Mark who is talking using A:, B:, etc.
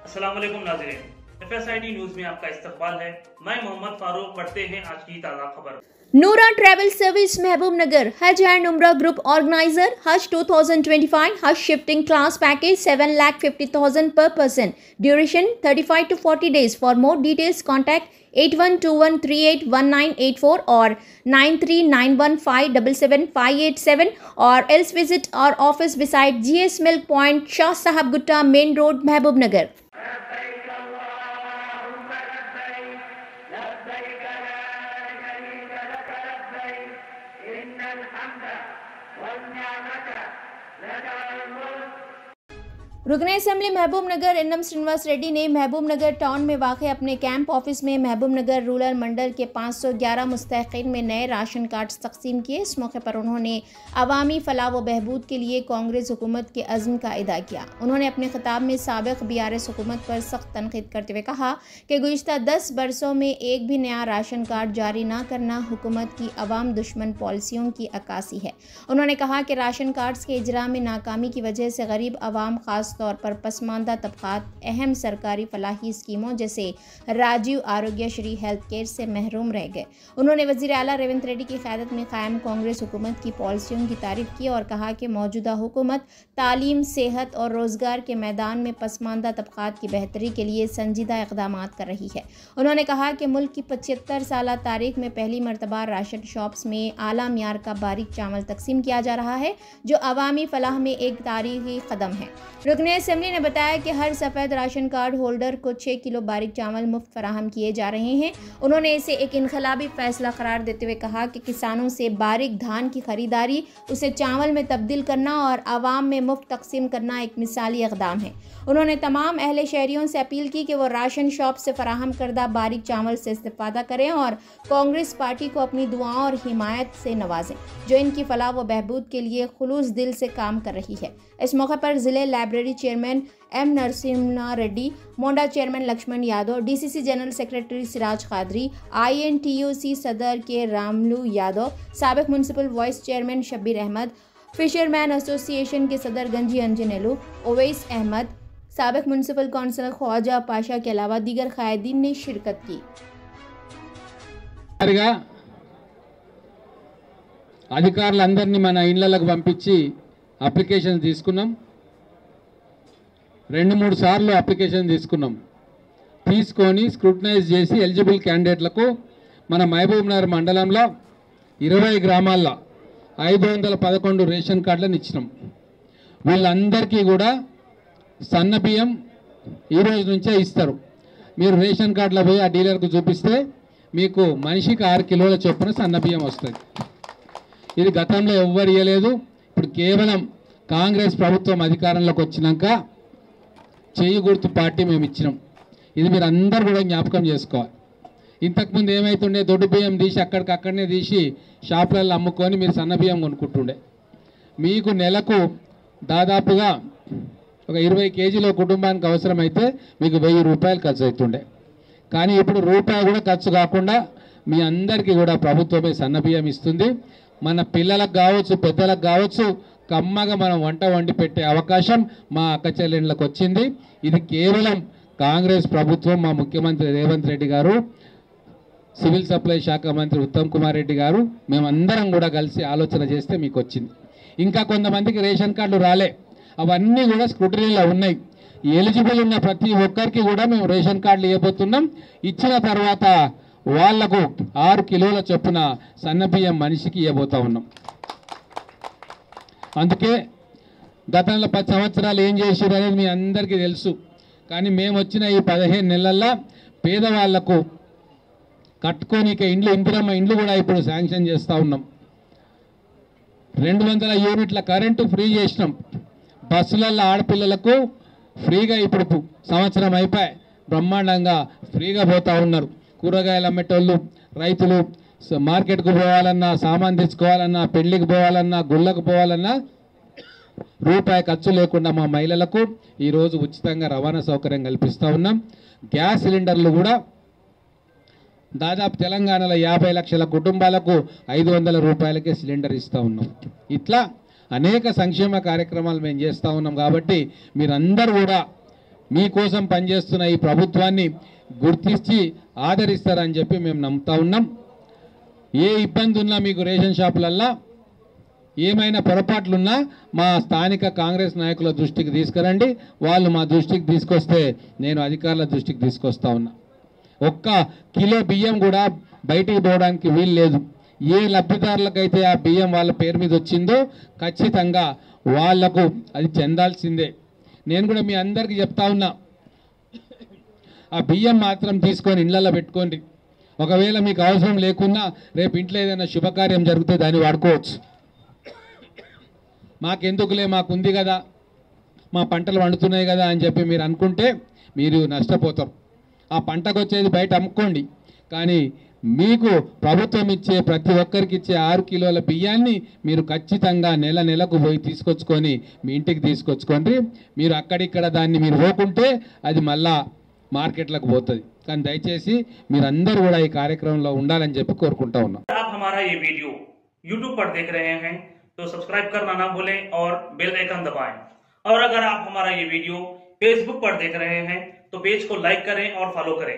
A: अस्सलाम वालेकुम नाज़रीन, FSID न्यूज में आपका इस्तकबाल है। मैं मोहम्मद फारूक। पढ़ते हैं आज की ताज़ा खबर।
B: नूरा ट्रैवल सर्विस महबूबनगर हज एंड उम्रा ग्रुप ऑर्गेनाइजर हज 2025 हज shifting class package 7,50,000 per person, duration 35 to 40 days. For more details contact 8121381984 or 9391577587 or else visit our office beside GS Milk Point, Shah Sahab Gutta Main Road, Mahbubnagar. रुकन assembly Mahbubnagar NM Srinivas Reddy ने Mahbubnagar town में वाक़ अपने camp office में Mahbubnagar rural मंडल के 511 मुस्तहिक़ीन में नए ration card तकसीम किए। इस मौके पर उन्होंने अवामी फलाह व बहबूद के लिए कांग्रेस हुकूमत के अज़्म का अदा किया। उन्होंने अपने खिताब में साबिक़ BRS हुकूमत पर सख्त तनक़ीद करते हुए कहा कि गुज़िश्ता 10 बरसों में एक भी नया राशन कार्ड जारी न करना हुकूमत की अवाम दुश्मन पॉलिसियों की अक्कासी है। उन्होंने कहा कि राशन कार्ड्स के इजरा में नाकामी की वजह से गरीब अवाम ख़ास तौर पर पसमानदा तबक़ात अहम सरकारी फलाही स्कीमों जैसे राजीव आरोग्य श्री हेल्थ केयर से महरूम रह गए। उन्होंने वज़ीर आला रेवंत रेड्डी की क़यादत में कायम कांग्रेस हुकूमत की पॉलिसियों की तारीफ़ की और कहा कि मौजूदा हुकूमत तालीम, सेहत और रोज़गार के मैदान में पसमानदा तबक़ात की बेहतरी के लिए संजीदा इक़दाम कर रही है। उन्होंने कहा कि मुल्क की 75 साल तारीख में पहली मरतबा राशन शॉप्स में आला मियार का बारीक चावल तकसीम किया जा रहा है, जो अवामी फलाह में एक तारीखी कदम है। रुकन असम्बली ने बताया कि हर सफ़ेद राशन कार्ड होल्डर को 6 किलो बारीक चावल मुफ्त फराहम किए जा रहे हैं। उन्होंने इसे एक इनकलाबी फैसला करार देते हुए कहा कि किसानों से बारीक धान की खरीदारी, उसे चावल में तब्दील करना और आवाम में मुफ्त तकसीम करना एक मिसाली इक़दाम है। उन्होंने तमाम अहले शहरियों से अपील की कि वो राशन शॉप से फराहम करदा बारीक चावल से इस्तेफ़ादा करें और कांग्रेस पार्टी को अपनी दुआओं और हिमायत से नवाजें, जो इनकी फलाह व बहबूद के लिए खुलूस दिल से काम कर रही है। इस मौके पर ज़िले library chairman M Narasimha Reddy, Monda chairman Lakshman Yadav, DCC general secretary Siraj Qadri, INTUC सदर के रामलू यादव, साबिक़ municipal vice chairman Shabbir Ahmed, fisherman association के सदर गंजी अंजनेलू, ओवैस अहमद, साबिक़ म्यूनसिपल कौंसलर ख्वाजा पाशा के अलावा दीगर कायदीन ने शिरकत की।
C: అధికారులందరినీ మన ఇళ్లకు పంపించి అప్లికేషన్ తీసుకున్నాం। 2-3 సార్లు అప్లికేషన్ తీసుకొని స్క్రూటనైజ్ చేసి ఎలిజిబుల్ క్యాండిడేట్లకు మన మహబూబ్నగర్ మండలంలో 20 గ్రామాల్లో 511 రేషన్ కార్డులను ఇచ్చినాం। వీళ్ళందరికీ కూడా సన్న బియ్యం ఈ రోజు నుంచే ఇస్తారు। మీరు రేషన్ కార్డులో పోయి ఆ డీలర్కు చూపిస్తే మీకు మనిషికి 6 కిలోల చొప్పున సన్న బియ్యం వస్తుంది। ఇది గతంలో ఎవ్వరు ఇవ్వలేదు। ఇప్పుడు కేవలం కాంగ్రెస్ ప్రభుత్వం అధికారంలోకి వచ్చినాక చేయి గుర్తు పార్టీ మేము ఇచ్చినాం। ఇది మీరు అందరూ కూడా జ్ఞాపకం చేసుకోవాలి। ఇంతకుముందు ఏమైతుండే, దొడ్డు బియ్యం తీసి అక్కడికక్కడనే తీసి షాపులలో అమ్ముకొని మీరు సన్న బియ్యం కొనుక్కుంటుండే। మీకు నెలకు దాదాపుగా ఒక 20 కేజీల కుటుంబానికి అవసరమైతే మీకు 1000 రూపాయలు ఖర్చు అవుతుండే। కానీ ఇప్పుడు రూపాయి కూడా ఖర్చు కాకుండా మీ అందరికీ కూడా ప్రభుత్వమే సన్న బియ్యం ఇస్తుంది। మన పిల్లలకు కావచ్చు, పెద్దలకు కావచ్చు, కమ్మగా మనం వంట వండి పెట్టే అవకాశం మా అక్క చెల్లెళ్ళకు వచ్చింది। ఇది కేవలం కాంగ్రెస్ ప్రభుత్వం, మా ముఖ్యమంత్రి రేవంత్ రెడ్డి గారు, సివిల్ సప్లై శాఖ మంత్రి ఉత్తమ్ కుమార్ రెడ్డి గారు, మేమందరం కూడా కలిసి ఆలోచన చేస్తే మీకు వచ్చింది। ఇంకా కొంతమందికి రేషన్ కార్డులు రాలే, అవన్నీ కూడా స్క్రూటనీలో ఉన్నాయి। ఎలిజిబుల్ ఉన్న ప్రతి ఒక్కరికి కూడా మేము రేషన్ కార్డులు ఇవ్వబోతున్నాం। ఇచ్చిన తర్వాత వాళ్లకు 6 కిలోల చొప్పున సన్నబియ్యం మనిషికి ఇవ్వబోతా ఉన్నాం। అందుకే గతంలో 10 సంవత్సరాలు ఏం చేశారు అనేది మీ అందరికీ తెలుసు। కానీ మేము వచ్చిన ఈ 15 నెలల్లో పేదవాళ్లకు కట్టుకోనిక ఇండ్లు, ఇందిరమ్మ ఇండ్లు కూడా ఇప్పుడు శాంక్షన్ చేస్తూ ఉన్నాం। 200 యూనిట్ల కరెంటు ఫ్రీ చేసినాం। బస్సులలో ఆడపిల్లలకు ఫ్రీగా ఇప్పుడు సంవత్సరం అయిపోయి బ్రహ్మాండంగా ఫ్రీగా పోతూ ఉన్నారు। కూరగాయలు అమ్మేటోళ్ళు, రైతులు మార్కెట్కు పోవాలన్నా, సామాన్ తెచ్చుకోవాలన్నా, పెళ్లికి పోవాలన్నా, గుళ్ళకు పోవాలన్నా రూపాయి ఖర్చు లేకుండా మా మహిళలకు ఈరోజు ఉచితంగా రవాణా సౌకర్యం కల్పిస్తూ ఉన్నాం। గ్యాస్ సిలిండర్లు కూడా దాదాపు తెలంగాణలో 50 లక్షల కుటుంబాలకు 500 రూపాయలకే సిలిండర్ ఇస్తూ ఉన్నాం। ఇట్లా అనేక సంక్షేమ కార్యక్రమాలు మేము చేస్తూ ఉన్నాం। కాబట్టి మీరందరూ కూడా మీకోసం పనిచేస్తున్న ఈ ప్రభుత్వాన్ని గుర్తించి ఆదరిస్తారని చెప్పి మేము నమ్ముతా ఉన్నాం. ఏ ఇబ్బంది ఉన్నా మీకు రేషన్ షాపులల్లో ఏమైనా పొరపాట్లున్నా మా స్థానిక కాంగ్రెస్ నాయకుల దృష్టికి తీసుకురండి. వాళ్ళు మా దృష్టికి తీసుకొస్తే నేను అధికారుల దృష్టికి తీసుకొస్తా ఉన్నా. ఒక్క కిలో బియ్యం కూడా బయటికి పోవడానికి వీలు లేదు. ఏ లబ్ధిదారులకైతే ఆ బియ్యం వాళ్ళ పేరు మీద వచ్చిందో ఖచ్చితంగా వాళ్లకు అది చెందాల్సిందే. నేను కూడా మీ అందరికీ చెప్తా ఉన్నా, ఆ బియ్యం మాత్రం తీసుకొని ఇళ్లలో పెట్టుకోండి. ఒకవేళ మీకు అవసరం లేకున్నా రేపు ఇంట్లో ఏదైనా శుభకార్యం జరిగితే దాన్ని వాడుకోవచ్చు. మాకెందుకులే, మాకుంది కదా, మా పంటలు వండుతున్నాయి కదా అని చెప్పి మీరు అనుకుంటే మీరు నష్టపోతారు. ఆ పంటకు వచ్చేది బయట అమ్ముకోండి, కానీ మీకు ప్రభుత్వం ఇచ్చే ప్రతి ఒక్కరికి ఇచ్చే 6 కిలోల బియ్యాన్ని మీరు ఖచ్చితంగా నెలకు పోయి తీసుకొచ్చుకొని మీ ఇంటికి తీసుకొచ్చుకోండి. మీరు అక్కడిక్కడ దాన్ని మీరు పోకుంటే అది మళ్ళా మార్కెట్లకు పోతుంది. కానీ దయచేసి మీరందరూ కూడా ఈ కార్యక్రమంలో ఉండాలని చెప్పి కోరుకుంటా ఉన్నాం.
A: आप हमारा ये वीडियो YouTube पर देख रहे हैं तो सब्सक्राइब करना ना भूलें और बेल आइकन दबाएं। और अगर आप हमारा ये वीडियो Facebook पर देख रहे हैं तो पेज को लाइक करें और फॉलो करें।